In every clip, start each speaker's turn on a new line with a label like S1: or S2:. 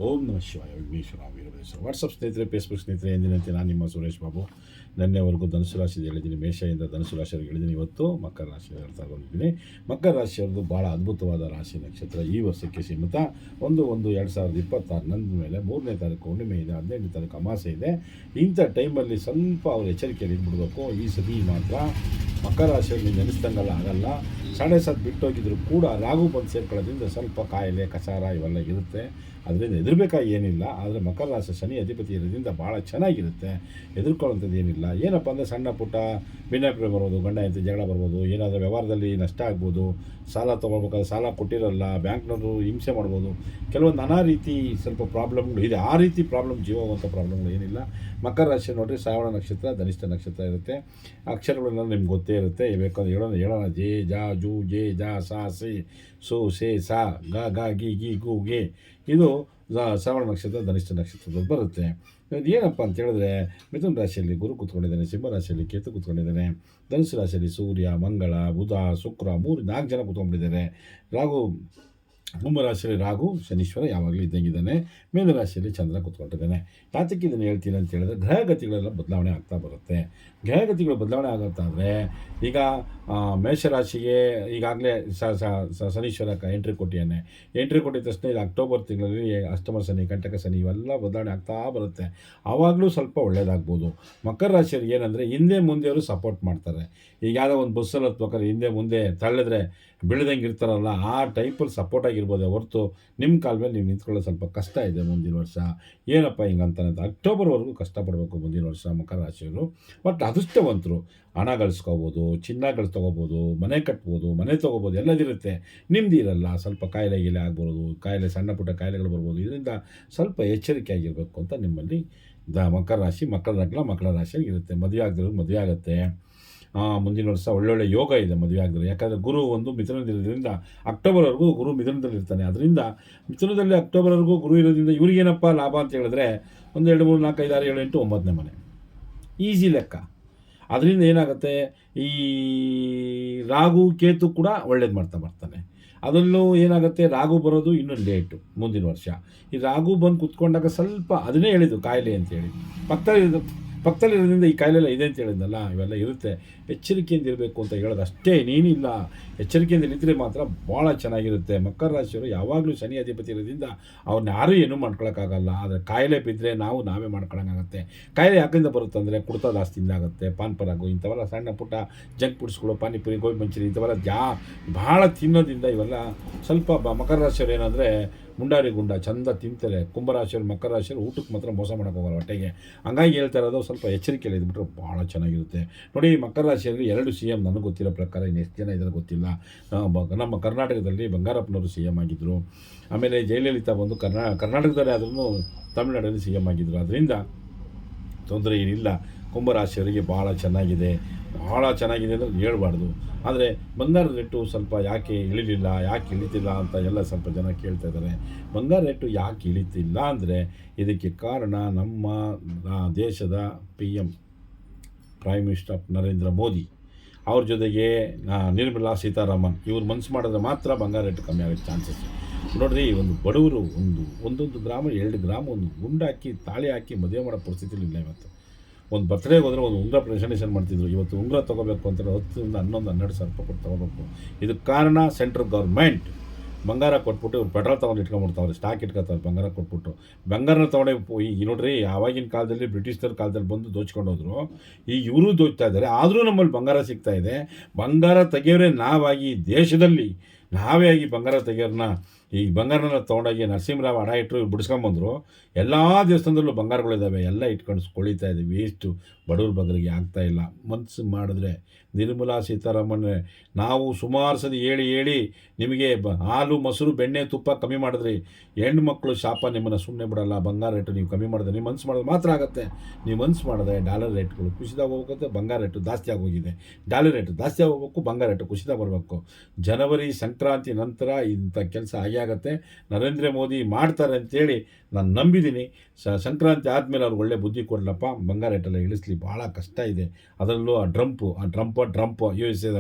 S1: ಓಂ ನಮಃ ಶಿವಾಯ ವಿಘ್ನೇಶ್ವರ ವೀರಭದ್ರೇಶ್ವರ. ವಾಟ್ಸಪ್ ಸ್ನೇಹಿತರೆ, ಫೇಸ್ಬುಕ್ ಸ್ನೇಹಿತರೆ, ಎಂದಿನಂತೆ ನಾನು ನಿಮ್ಮ ಸುರೇಶ್ ಬಾಬು. ನಿನ್ನೆವರೆಗೂ ಧನುಸು ರಾಶಿದು ಹೇಳಿದ್ದೀನಿ, ಮೇಷದಿಂದ ಧನುಸು ರಾಶಿಯವರೆಗೆ ಹೇಳಿದ್ದೀನಿ. ಇವತ್ತು ಮಕರ ರಾಶಿ ಹೇಳ್ತಾ ಬಂದಿದ್ದೀನಿ. ಮಕರ ರಾಶಿಯವ್ರದ್ದು ಭಾಳ ಅದ್ಭುತವಾದ ರಾಶಿ ನಕ್ಷತ್ರ. ಈ ವರ್ಷಕ್ಕೆ ಸೀಮಿತ 1/1/2026 ನಂದ ಮೇಲೆ 3ನೇ ತಾರೀಕು ಹುಣ್ಣಿಮೆ ಇದೆ, 15ನೇ ತಾರೀಕು ಅಮಾಸೆ ಇದೆ. ಇಂಥ ಟೈಮಲ್ಲಿ ಸ್ವಲ್ಪ ಅವ್ರು ಎಚ್ಚರಿಕೆಯಲ್ಲಿ ಇದ್ಬಿಡ್ಬೇಕು. ಈ ಸತಿ ಮಾತ್ರ ಮಕರ ರಾಶಿಯಲ್ಲಿ ನೆನೆಸ್ದಂಗೆಲ್ಲ ಆಗಲ್ಲ. 7.5 ಬಿಟ್ಟೋಗಿದ್ರು ಕೂಡ ರಾಗು ಬಂದು ಸೇರ್ಕೊಳ್ಳೋದ್ರಿಂದ ಸ್ವಲ್ಪ ಕಾಯಿಲೆ ಕಚಾರ ಇವೆಲ್ಲ ಇರುತ್ತೆ. ಅದರಿಂದ ಹೆದರ್ಬೇಕಾಗಿ ಏನಿಲ್ಲ. ಆದರೆ ಮಕರ ರಾಶಿ ಶನಿ ಅಧಿಪತಿ ಇರೋದ್ರಿಂದ ಭಾಳ ಚೆನ್ನಾಗಿರುತ್ತೆ, ಹೆದರ್ಕೊಳ್ಳೋಂಥದ್ದು ಏನಿಲ್ಲ. ಏನಪ್ಪ ಅಂದರೆ ಸಣ್ಣ ಪುಟ್ಟ ಭಿನ್ನಾಭಿಪ್ರಾಯ ಬರ್ಬೋದು, ಗಂಡ ಹೆಂಡತಿ ಜಗಳ ಬರ್ಬೋದು, ಏನಾದರೂ ವ್ಯವಹಾರದಲ್ಲಿ ನಷ್ಟ ಆಗ್ಬೋದು, ಸಾಲ ತೊಗೊಳ್ಬೇಕಾದ್ರೆ ಸಾಲ ಕೊಟ್ಟಿರಲ್ಲ, ಬ್ಯಾಂಕ್ನವರು ಹಿಂಸೆ ಮಾಡ್ಬೋದು, ಕೆಲವೊಂದು ನಾನಾ ರೀತಿ ಸ್ವಲ್ಪ ಪ್ರಾಬ್ಲಮ್ಗಳು ಇದೆ. ಆ ರೀತಿ ಪ್ರಾಬ್ಲಮ್ ಜೀವವಂಥ ಪ್ರಾಬ್ಲಮ್ಗಳು ಏನಿಲ್ಲ. ಮಕರ ರಾಶಿ ನೋಡಿರಿ, ಶ್ರಾವಣ ನಕ್ಷತ್ರ, ಧನಿಷ್ಠ ನಕ್ಷತ್ರ ಇರುತ್ತೆ. ಅಕ್ಷರಗಳೆಲ್ಲ ನಿಮ್ಗೆ ಗೊತ್ತೇ ಇರುತ್ತೆ. ಬೇಕಾದ್ರೆ ಹೇಳೋಣ ಜೇ ಜಾ ಜೂ ಜೇ ಜಾ ಸಾ ಸಿ ಸು ಸೇ ಸಾ ಗ ಗ ಗಿ ಗಿ ಗು ಗೆ. ಇದು ಶ್ರಾವಣ ನಕ್ಷತ್ರ, ಧನಿಷ್ಠ ನಕ್ಷತ್ರದಲ್ಲಿ ಬರುತ್ತೆ. ಇದು ಏನಪ್ಪ ಅಂತ ಹೇಳಿದ್ರೆ, ಮಿಥುನ ರಾಶಿಯಲ್ಲಿ ಗುರು ಕೂತ್ಕೊಂಡಿದ್ದಾನೆ, ಸಿಂಹ ರಾಶಿಯಲ್ಲಿ ಕೇತು ಕೂತ್ಕೊಂಡಿದ್ದಾನೆ, ಧನುಸು ರಾಶಿಯಲ್ಲಿ ಸೂರ್ಯ, ಮಂಗಳ, ಬುಧ, ಶುಕ್ರ 4 ಜನ ಕೂತ್ಕೊಂಡಿದ್ದಾರೆ. ರಾಹು, ಕುಂಭ ರಾಶಿಯಲ್ಲಿ ರಾಹು ಶನೀಶ್ವರ ಯಾವಾಗಲೂ ಇದ್ದಂಗಿದ್ದಾನೆ. ಮೇನ ರಾಶಿಯಲ್ಲಿ ಚಂದ್ರ ಕೂತ್ಕೊಂಡಿದ್ದಾನೆ. ಯಾತಕ್ಕೆ ಇದನ್ನು ಹೇಳ್ತೀನಿ ಅಂತ ಹೇಳಿದ್ರೆ, ಗ್ರಹಗತಿಗಳೆಲ್ಲ ಬದಲಾವಣೆ ಆಗ್ತಾ ಬರುತ್ತೆ. ಗ್ರಹಗತಿಗಳು ಬದಲಾವಣೆ ಆಗುತ್ತಾದರೆ, ಈಗ ಮೇಷರಾಶಿಗೆ ಈಗಾಗಲೇ ಶನೀಶ್ವರ ಎಂಟ್ರಿ ಕೊಟ್ಟಿದ್ದಾನೆ. ಎಂಟ್ರಿ ಕೊಟ್ಟಿದ ತಕ್ಷಣ ಇದು ಅಕ್ಟೋಬರ್ ತಿಂಗಳಲ್ಲಿ ಅಷ್ಟಮ ಶನಿ, ಕಂಟಕ ಶನಿ ಇವೆಲ್ಲ ಬದಲಾವಣೆ ಆಗ್ತಾ ಬರುತ್ತೆ. ಆವಾಗಲೂ ಸ್ವಲ್ಪ ಒಳ್ಳೆಯದಾಗ್ಬೋದು. ಮಕರ ರಾಶಿಯವ್ರಿಗೆ ಏನಂದರೆ, ಹಿಂದೆ ಮುಂದೆ ಅವರು ಸಪೋರ್ಟ್ ಮಾಡ್ತಾರೆ. ಈಗ ಯಾವುದೋ ಒಂದು ಬಸ್ಸಲ್ಲಿ ಹತ್ಬೇಕಾದ್ರೆ ಹಿಂದೆ ಮುಂದೆ ತಳ್ಳಿದ್ರೆ ಬೀಳ್ದಂಗೆ ಇರ್ತಾರಲ್ಲ, ಆ ಟೈಪಲ್ಲಿ ಸಪೋರ್ಟ್ ಆಗಿರ್ಬೋದೇ ಹೊರತು ನಿಮ್ಮ ಕಾಲ ಮೇಲೆ ನೀವು ನಿಂತ್ಕೊಳ್ಳೋದು ಸ್ವಲ್ಪ ಕಷ್ಟ ಇದೆ ಮುಂದಿನ ವರ್ಷ. ಏನಪ್ಪ ಹಿಂಗಂತಾನೆ ಅಂತ ಅಕ್ಟೋಬರ್ವರೆಗೂ ಕಷ್ಟಪಡಬೇಕು ಮುಂದಿನ ವರ್ಷ ಮಕರ ರಾಶಿಯವರು. ಬಟ್ ಅದೃಷ್ಟವಂತರು, ಹಣ ಗಳಿಸ್ಕೋಬೋದು, ಚಿನ್ನ ತೊಗೋಬೋದು, ಮನೆ ಕಟ್ಬೋದು, ಮನೆ ತೊಗೋಬೋದು, ಎಲ್ಲದಿರುತ್ತೆ. ನಿಮ್ದು ಇರಲ್ಲ. ಸ್ವಲ್ಪ ಕಾಯಿಲೆ ಗೀಲೆ ಆಗ್ಬೋದು, ಕಾಯಿಲೆ ಸಣ್ಣ ಪುಟ್ಟ ಕಾಯಿಲೆಗಳು ಬರ್ಬೋದು. ಇದರಿಂದ ಸ್ವಲ್ಪ ಎಚ್ಚರಿಕೆ ಆಗಿರಬೇಕು ಅಂತ ನಿಮ್ಮಲ್ಲಿ ಮಕರ ರಾಶಿ, ಮಕರ ರಾಶಿಯಾಗಿ ಇರುತ್ತೆ. ಮದುವೆ ಆಗದಿರೋದು ಮದುವೆ ಆಗುತ್ತೆ. ಮುಂದಿನ ವರ್ಷ ಒಳ್ಳೊಳ್ಳೆ ಯೋಗ ಇದೆ ಮದುವೆ ಆಗಿದ್ರೆ. ಯಾಕಂದರೆ ಗುರು ಒಂದು ಮಿಥುನದಲ್ಲಿರೋದ್ರಿಂದ ಅಕ್ಟೋಬರ್ವರೆಗೂ ಗುರು ಮಿಥುನದಲ್ಲಿರ್ತಾನೆ. ಅದರಿಂದ ಮಿಥುನದಲ್ಲಿ ಅಕ್ಟೋಬರ್ವರೆಗೂ ಗುರು ಇರೋದ್ರಿಂದ ಇವ್ರಿಗೇನಪ್ಪ ಲಾಭ ಅಂತ ಹೇಳಿದ್ರೆ, 1 2 3 4 5 6 7 8 9ನೇ ಮನೆ ಈಸಿ ಲೆಕ್ಕ. ಅದರಿಂದ ಏನಾಗುತ್ತೆ, ಈ ರಾಹು ಕೇತು ಕೂಡ ಒಳ್ಳೇದು ಮಾಡ್ತಾ ಬರ್ತಾನೆ. ಅದರಲ್ಲೂ ಏನಾಗುತ್ತೆ, ರಾಹು ಬರೋದು ಇನ್ನೂ ಲೇಟು ಮುಂದಿನ ವರ್ಷ. ಈ ರಾಹು ಬಂದು ಕುತ್ಕೊಂಡಾಗ ಸ್ವಲ್ಪ ಅದನ್ನೇ ಹೇಳಿದ್ದು ಕಾಯಿಲೆ ಅಂತೇಳಿ, ಪಕ್ಕದಲ್ಲಿರೋದ್ರಿಂದ ಈ ಕಾಯಿಲೆ ಎಲ್ಲ ಇದೆ ಅಂತ ಹೇಳಿದ್ನಲ್ಲ, ಇವೆಲ್ಲ ಇರುತ್ತೆ. ಎಚ್ಚರಿಕೆಯಿಂದ ಇರಬೇಕು ಅಂತ ಹೇಳೋದು ಅಷ್ಟೇ, ಇನ್ನೇನಿಲ್ಲ. ಎಚ್ಚರಿಕೆಯಿಂದ ನಿಂತರೆ ಮಾತ್ರ ಭಾಳ ಚೆನ್ನಾಗಿರುತ್ತೆ. ಮಕರ ರಾಶಿಯವರು ಯಾವಾಗಲೂ ಶನಿ ಅಧಿಪತಿ ಇರೋದ್ರಿಂದ ಅವ್ರನ್ನ ಯಾರೂ ಏನೂ ಮಾಡ್ಕೊಳಕ್ಕಾಗಲ್ಲ. ಆದರೆ ಕಾಯಿಲೆ ಬಿದ್ದರೆ ನಾವೇ ಮಾಡ್ಕೊಳಂಗಾಗತ್ತೆ. ಕಾಯಿಲೆ ಯಾಕಿಂದ ಬರುತ್ತೆ ಅಂದರೆ, ಕುಡ್ತಾ ಜಾಸ್ತಿಯಿಂದ ಆಗುತ್ತೆ, ಪಾನ್ ಪರಾಗು ಇಂಥವೆಲ್ಲ ಸಣ್ಣ ಪುಟ್ಟ ಜಂಕ್ ಫುಡ್ಸ್ಗಳು, ಪಾನಿಪುರಿ, ಗೋಬಿ ಮಂಚೂರಿ ಇಂಥವೆಲ್ಲ ಭಾಳ ತಿನ್ನೋದ್ರಿಂದ ಇವೆಲ್ಲ ಸ್ವಲ್ಪ ಮಕರ ರಾಶಿಯವ್ರು ಏನಂದರೆ ಮುಂಡಾರಿ ಗುಂಡ ಚಂದ ತಿಂತಾರೆ. ಕುಂಭರಾಶಿಯವ್ರು, ಮಕರ ರಾಶಿಯವ್ರು ಊಟಕ್ಕೆ ಮಾತ್ರ ಮೋಸ ಮಾಡೋಕ್ಕೆ ಹೋಗಲ್ಲ ಹೊಟ್ಟೆಗೆ. ಹಂಗಾಗಿ ಹೇಳ್ತಾ ಇರೋದು ಸ್ವಲ್ಪ ಎಚ್ಚರಿಕೆಯಲ್ಲಿ ಇದ್ಬಿಟ್ರೆ ಭಾಳ ಚೆನ್ನಾಗಿರುತ್ತೆ. ನೋಡಿ, ಮಕರ ರಾಶಿಯಲ್ಲಿ 2 CM ನನಗೆ ಗೊತ್ತಿರೋ ಪ್ರಕಾರ, ಇನ್ನು ಎಷ್ಟು ಜನ ಇದ್ದಾರೆ ಗೊತ್ತಿಲ್ಲ. ನಮ್ಮ ಕರ್ನಾಟಕದಲ್ಲಿ ಬಂಗಾರಪ್ಪನವರು CM ಆಗಿದ್ದರು. ಆಮೇಲೆ ಜಯಲಲಿತಾ ಬಂದು ಕರ್ನಾಟಕದಲ್ಲೇ ಆದ್ರೂ ತಮಿಳುನಾಡಲ್ಲಿ CM ಆಗಿದ್ದರು. ಅದರಿಂದ ತೊಂದರೆ ಏನಿಲ್ಲ. ಕುಂಭರಾಶಿಯವರಿಗೆ ಭಾಳ ಚೆನ್ನಾಗಿದೆ ಅಂದರೆ ಹೇಳ್ಬಾರ್ದು. ಆದರೆ ಬಂಗಾರದ ರೇಟು ಸ್ವಲ್ಪ ಯಾಕೆ ಇಳಿತಿಲ್ಲ ಅಂತ ಎಲ್ಲ ಸ್ವಲ್ಪ ಜನ ಕೇಳ್ತಾ ಇದ್ದಾರೆ. ಬಂಗಾರ ರೇಟು ಯಾಕೆ ಇಳಿತಿಲ್ಲ ಅಂದರೆ, ಇದಕ್ಕೆ ಕಾರಣ ನಮ್ಮ ದೇಶದ PM prime minister Narendra Modi ಅವ್ರ ಜೊತೆಗೆ ನಿರ್ಮಲಾ ಸೀತಾರಾಮನ್ ಇವ್ರು ಮನಸ್ಸು ಮಾಡಿದ್ರೆ ಮಾತ್ರ ಬಂಗಾರ ರೇಟು ಕಮ್ಮಿ ಆಗೋಕ್ಕೆ ಚಾನ್ಸಸ್. ನೋಡಿರಿ, ಒಂದು ಬಡವರು ಒಂದೊಂದು ಗ್ರಾಮ 2 ಗ್ರಾಮ ಒಂದು ಗುಂಡಾಕಿ ತಾಳಿ ಹಾಕಿ ಮದುವೆ ಮಾಡೋ ಪರಿಸ್ಥಿತಿಲಿ ಇಲ್ಲ ಇವತ್ತು. ಒಂದು ಬರ್ತ್ಡೇಗೆ ಹೋದರೆ ಒಂದು ಉಂಗುರ ಪ್ರೆಸೆಂಟೇಷನ್ ಮಾಡ್ತಿದ್ರು. ಇವತ್ತು ಉಂಗುರ ತೊಗೋಬೇಕು ಅಂತ 10 ರಿಂದ 11 12 ಸಾವಿರ ರೂಪಾಯಿ ಕೊಟ್ಟು ತೊಗೋಬೇಕು. ಇದಕ್ಕೆ ಕಾರಣ ಸೆಂಟ್ರಲ್ ಗೌರ್ಮೆಂಟ್ ಬಂಗಾರ ಕೊಟ್ಬಿಟ್ಟು ಇವ್ರು ಪೆಟ್ರೋಲ್ ತೊಗೊಂಡು ಇಟ್ಕೊಂಡ್ಬಿಡ್ತಾವ್ರೆ, ಸ್ಟಾಕ್ ಇಟ್ಕೊತಾರೆ ಬಂಗಾರ ಕೊಟ್ಬಿಟ್ಟು. ಬಂಗಾರನ ತೊಗೊಂಡೆ ಈಗ ನೋಡ್ರಿ, ಆವಾಗಿನ ಕಾಲದಲ್ಲಿ ಬ್ರಿಟಿಷರ ಕಾಲದಲ್ಲಿ ಬಂದು ದೋಚ್ಕೊಂಡು ಹೋದ್ರು. ಈಗ ಇವರು ದೋಚ್ತಾ ಇದ್ದಾರೆ. ಆದರೂ ನಮ್ಮಲ್ಲಿ ಬಂಗಾರ ಸಿಗ್ತಾ ಇದೆ. ಬಂಗಾರ ತೆಗೆಯೋರೆ ನಾವಾಗಿ, ದೇಶದಲ್ಲಿ ನಾವೇ ಆಗಿ ಬಂಗಾರ ತೆಗೆಯೋರನ್ನ, ಈ ಬಂಗಾರನ ತೊಗೊಂಡೋಗಿ ನರಸಿಂಹರಾವ್ ಹಡ ಇಟ್ಟರು, ಇವ್ರು ಬಿಡಿಸ್ಕೊಂಬಂದರು. ಎಲ್ಲ ದೇವಸ್ಥಾನದಲ್ಲೂ ಬಂಗಾರಗಳಿದ್ದಾವೆ, ಎಲ್ಲ ಇಟ್ಕೊಂಡು ಕೊಳಿತಾ ಇದೆ. ವೇಸ್ಟು, ಬಡವ್ರ ಬಗ್ಗರಿಗೆ ಆಗ್ತಾಯಿಲ್ಲ. ಮನಸ್ಸು ಮಾಡಿದ್ರೆ ನಿರ್ಮಲಾ ಸೀತಾರಾಮನ್, ನಾವು ಸುಮಾರು ಸತಿ ಹೇಳಿ ನಿಮಗೆ ಹಾಲು ಮೊಸರು ಬೆಣ್ಣೆ ತುಪ್ಪ ಕಮ್ಮಿ ಮಾಡಿದ್ರಿ. ಹೆಣ್ಮಕ್ಳು ಶಾಪ ನಿಮ್ಮನ್ನು ಸುಮ್ಮನೆ ಬಿಡಲ್ಲ. ಬಂಗಾರ ರೇಟು ನೀವು ಕಮ್ಮಿ ಮಾಡಿದ್ರೆ, ನೀವು ಮನಸ್ಸು ಮಾಡೋದು ಮಾತ್ರ ಆಗುತ್ತೆ. ನೀವು ಮನಸ್ಸು ಮಾಡಿದ್ರೆ ಡಾಲರ್ ರೇಟ್ಗಳು ಕುಸಿದಾಗ ಹೋಗುತ್ತೆ, ಬಂಗಾರ ರೇಟು ಜಾಸ್ತಿ ಆಗೋಗಿದೆ. ಡಾಲರ್ ರೇಟು ಜಾಸ್ತಿ ಆಗೋಗ್ಬೇಕು, ಬಂಗಾರ ರೇಟು ಕುಸಿದ ಬರಬೇಕು. ಜನವರಿ ಸಂಕ್ರಾಂತಿ ನಂತರ ಇಂಥ ಕೆಲಸ ಆಗುತ್ತೆ. ನರೇಂದ್ರ ಮೋದಿ ಮಾಡ್ತಾರೆ ಅಂತೇಳಿ ನಾನು ನಂಬಿದ್ದೀನಿ. ಸಂಕ್ರಾಂತಿ ಆದಮೇಲೆ ಅವ್ರು ಒಳ್ಳೆ ಬುದ್ಧಿ ಕೊಡಲಪ್ಪ, ಬಂಗಾರ ರೇಟೆಲ್ಲ ಇಳಿಸ್ಲಿ. ಭಾಳ ಕಷ್ಟ ಇದೆ. ಅದರಲ್ಲೂ ಆ ಟ್ರಂಪ್ USA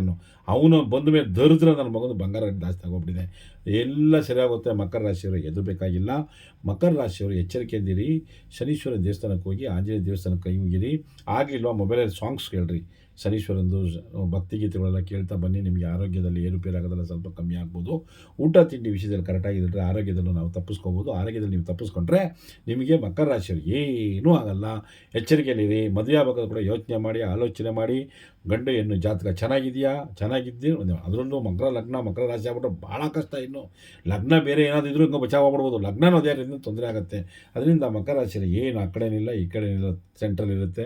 S1: ಅವನು ಬಂದ ಮೇಲೆ ದರಿದ್ರ ನನ್ನ ಮಗನ ಬಂಗಾರ ರೇಟ್ ಜಾಸ್ತಿ ಆಗೋಗ್ಬಿಟ್ಟಿದೆ. ಎಲ್ಲ ಸರಿಯಾಗುತ್ತೆ. ಮಕರ ರಾಶಿಯವರು ಎದುರಬೇಕಾಗಿಲ್ಲ. ಮಕರ ರಾಶಿಯವರು ಎಚ್ಚರಿಕೆಯಿಂದಿರಿ. ಶನೀಶ್ವರ ದೇವಸ್ಥಾನಕ್ಕೆ ಹೋಗಿ, ಆಂಜನೇಯ ದೇವಸ್ಥಾನಕ್ಕೆ ಕೈ ಮುಗಿರಿ. ಆಗಿಲ್ವಾ ಮೊಬೈಲಲ್ಲಿ ಸಾಂಗ್ಸ್ ಕೇಳ್ರಿ, ಶನೀಶ್ವರಂದು ಭಕ್ತಿಗೀತೆಗಳೆಲ್ಲ ಕೇಳ್ತಾ ಬನ್ನಿ. ನಿಮಗೆ ಆರೋಗ್ಯದಲ್ಲಿ ಏರುಪೇರಾಗೋದೆಲ್ಲ ಸ್ವಲ್ಪ ಕಮ್ಮಿ ಆಗ್ಬೋದು. ಊಟ ತಿಂಡಿ ವಿಷಯದಲ್ಲಿ ಕರೆಕ್ಟಾಗಿದ್ದರೆ ಆರೋಗ್ಯದಲ್ಲೂ ನಾವು ತಪ್ಪಿಸ್ಕೋಬೋದು. ಆರೋಗ್ಯದಲ್ಲಿ ನೀವು ತಪ್ಪಿಸ್ಕೊಂಡ್ರೆ ನಿಮಗೆ ಮಕರ ರಾಶಿಯವ್ರಿಗೆ ಏನೂ ಆಗಲ್ಲ. ಎಚ್ಚರಿಕೆಯಲ್ಲಿರಿ. ಮದುವೆ ಆಗೋದು ಕೂಡ ಯೋಚನೆ ಮಾಡಿ, ಆಲೋಚನೆ ಮಾಡಿ. ಗಂಡು ಹೆಣ್ಣು ಜಾತಕ ಚೆನ್ನಾಗಿದೆಯಾ, ಚೆನ್ನಾಗಿದ್ದು ಅದರಲ್ಲೂ ಮಕರ ರಾಶಿ ಆಗ್ಬಿಟ್ರೆ ಭಾಳ ಕಷ್ಟ. ಇನ್ನು ಲಗ್ನ ಬೇರೆ ಏನಾದರೂ ಇದ್ರೂ ಹಿಂಗೆ ಬಚಾವ್ ಆಗ್ಬಿಡ್ಬೋದು. ಲಗ್ನನೂ ಅದೇ ರೀತಿಯಿಂದ ತೊಂದರೆ ಆಗುತ್ತೆ. ಅದರಿಂದ ಮಕರ ರಾಶಿಯಲ್ಲಿ ಏನು ಆ ಕಡೆನಿಲ್ಲ ಈ ಕಡೆನಿಲ್ಲ, ಸೆಂಟ್ರಲ್ ಇರುತ್ತೆ,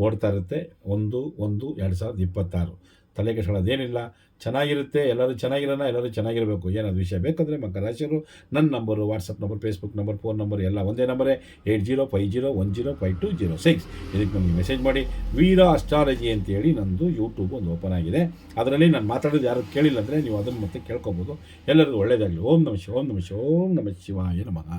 S1: ಓಡ್ತಾ ಇರುತ್ತೆ. 1/1/2026 ತಲೆ ಕೆಡಿಸ್ಕೊಳ್ಳೋದೇನಿಲ್ಲ. ಚೆನ್ನಾಗಿರುತ್ತೆ. ಎಲ್ಲರೂ ಚೆನ್ನಾಗಿರೋಣ, ಎಲ್ಲರೂ ಚೆನ್ನಾಗಿರಬೇಕು. ಏನಾದ್ರು ವಿಷಯ ಬೇಕಂದರೆ ಮಕರ ರಾಶಿಯವರು ನನ್ನ number, WhatsApp number, Facebook number, phone number ಎಲ್ಲ ಒಂದೇ ನಂಬರೇ 8050105206. ಇದಕ್ಕೆ ನಮಗೆ ಮೆಸೇಜ್ ಮಾಡಿ. ವೀರ ಅಸ್ಟ್ರಾಲಜಿ ಅಂತೇಳಿ ನಂದು ಯೂಟ್ಯೂಬ್ ಒಂದು ಓಪನ್ ಆಗಿದೆ. ಅದರಲ್ಲಿ ನಾನು ಮಾತಾಡೋದು ಯಾರು ಕೇಳಿಲ್ಲ ಅಂದರೆ ನೀವು ಅದನ್ನು ಮತ್ತೆ ಕೇಳ್ಕೊಬೋದು. ಎಲ್ಲರಿಗೂ ಒಳ್ಳೆಯದಾಗಲಿ. ಓಂ ನಮಃ ಶಿವಾಯ, ಓಂ ನಮಃ ಶಿವಾಯ ನಮಃ.